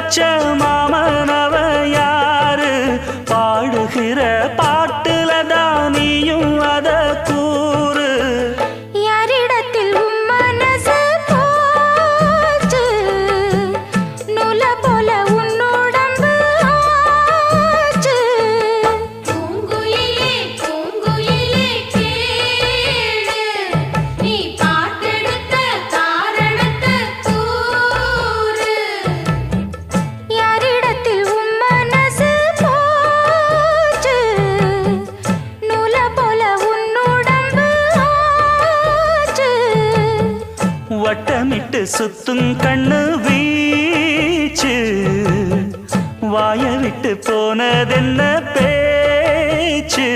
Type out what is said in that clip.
வச்ச மாமனவ யாரு பாடுகிற பாட்டுல தானியும் அத கூறு யாரிடத்தில் உன் மனசு போச்சு நூல போல உன் உடம்பு ஆச்சு பூங்குயிலே பூங்குயிலே கேளு நீ பாட்டெடுத்த காரணத்தை கூறு யாரிடத்தில் உன் மனசு போச்சு நூல போல உன் உடம்பு ஆச்சு வட்டமிட்டு சுத்தும் கண்ணு வீச்சு வாய விட்டு போனதென்ன பேச்சு